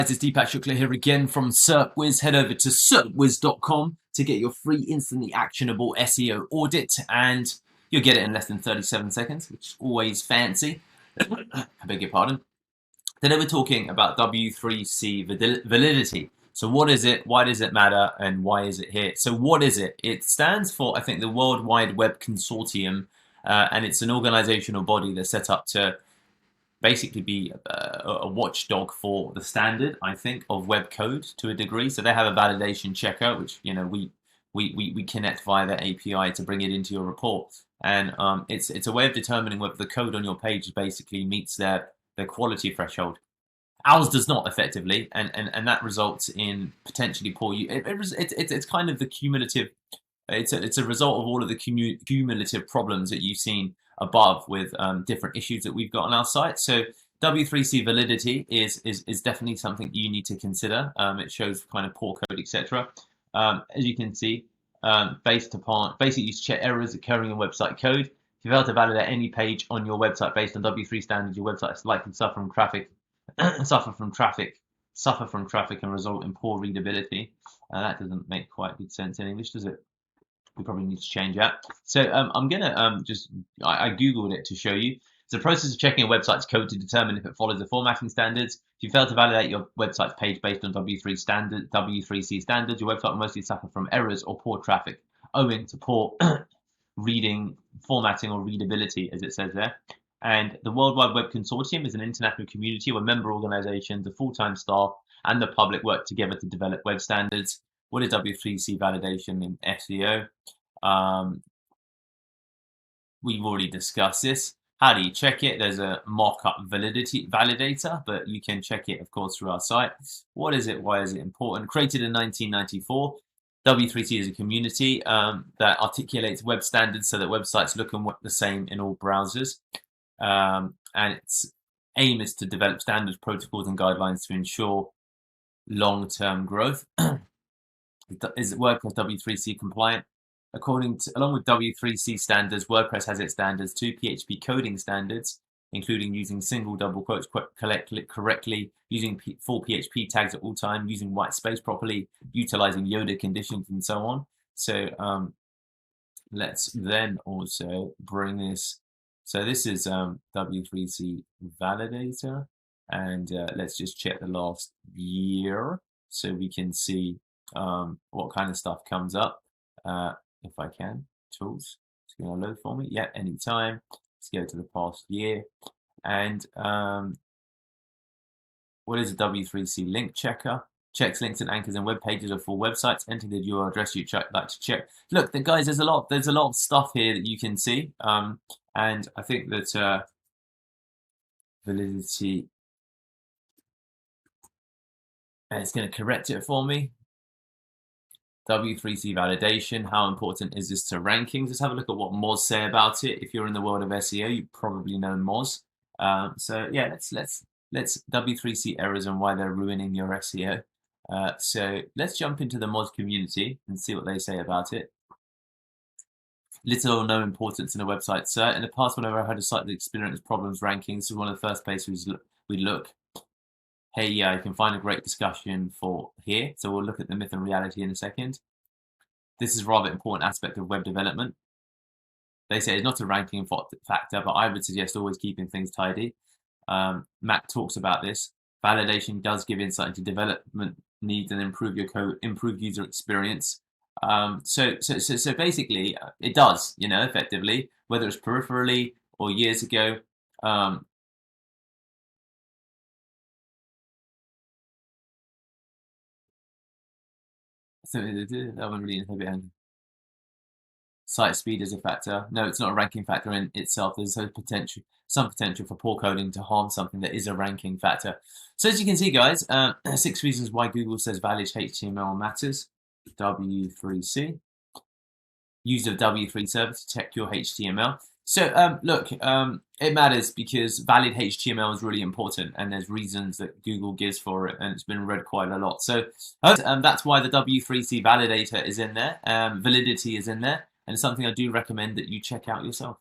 It's Deepak Shukla here again from Serpwizz. Head over to serpwizz.com to get your free instantly actionable SEO audit, and you'll get it in less than 37 seconds, which is always fancy. I beg your pardon. Today we're talking about W3C Validity. So what is it, why does it matter, and why is it here? So what is it? It stands for, I think, the World Wide Web Consortium, and it's an organizational body that's set up to basically be a watchdog for the standard, I think, of web code to a degree. So they have a validation checker, which we connect via their API to bring it into your report, and it's a way of determining whether the code on your page basically meets their quality threshold. Ours does not, effectively, and that results in potentially poor. It's kind of the cumulative. It's a result of all of the cumulative problems that you've seen above with different issues that we've got on our site. So W3C Validity is definitely something you need to consider. It shows kind of poor code, etc. As you can see, based upon basically you check errors occurring in website code. If you fail to validate any page on your website based on W3 standards, your website is likely to suffer from traffic, and result in poor readability. That doesn't make quite good sense in English, does it? We probably need to change that. So I'm gonna I googled it to show you. It's the process of checking a website's code to determine if it follows the formatting standards. If you fail to validate your website's page based on W3C standards, your website will mostly suffer from errors or poor traffic owing to poor reading, formatting, or readability, as it says there. And the World Wide Web Consortium is an international community where member organizations, the full-time staff, and the public work together to develop web standards. What is W3C validation in SEO? We've already discussed this. How do you check it? There's a mock-up validity validator, but you can check it, of course, through our site. What is it? Why is it important? Created in 1994, W3C is a community that articulates web standards so that websites look and work the same in all browsers. And its aim is to develop standards, protocols, and guidelines to ensure long-term growth. Is WordPress W3C compliant? Along with W3C standards, WordPress has its standards too: PHP coding standards, including using single double quotes correctly, using full PHP tags at all time, using white space properly, utilizing Yoda conditions, and so on. So let's then also bring this. So this is W3C Validator, and let's just check the last year so we can see what kind of stuff comes up. If I can, tools, it's going to load for me. Yeah, anytime. Let's go to the past year. And what is a W3C link checker? Checks links and anchors and web pages of full websites. Enter the URL address you'd like to check. Look, guys, there's a lot of stuff here that you can see. And I think that validity, and it's going to correct it for me. W3C validation, how important is this to rankings? Let's have a look at what Moz say about it. If you're in the world of SEO, you probably know Moz. So yeah, let's W3C errors and why they're ruining your SEO. So let's jump into the Moz community and see what they say about it. Little or no importance in a website cert. In the past, whenever I had a site that experienced problems ranking, this is one of the first places we look. Hey, yeah, you can find a great discussion for here. So we'll look at the myth and reality in a second. This is a rather important aspect of web development. They say it's not a ranking factor, but I would suggest always keeping things tidy. Matt talks about this. Validation does give insight into development needs and improve your code, improve user experience. So basically, it does, effectively, whether it's peripherally or years ago. So that one really inhibit site speed is a factor. No, it's not a ranking factor in itself. There's some potential for poor coding to harm something that is a ranking factor. So as you can see, guys, 6 reasons why Google says valid HTML matters. W3C. Use of W3 service to check your HTML. So look, it matters because valid HTML is really important, and there's reasons that Google gives for it, and it's been read quite a lot. So that's why the W3C validator is in there. Validity is in there, and it's something I do recommend that you check out yourself.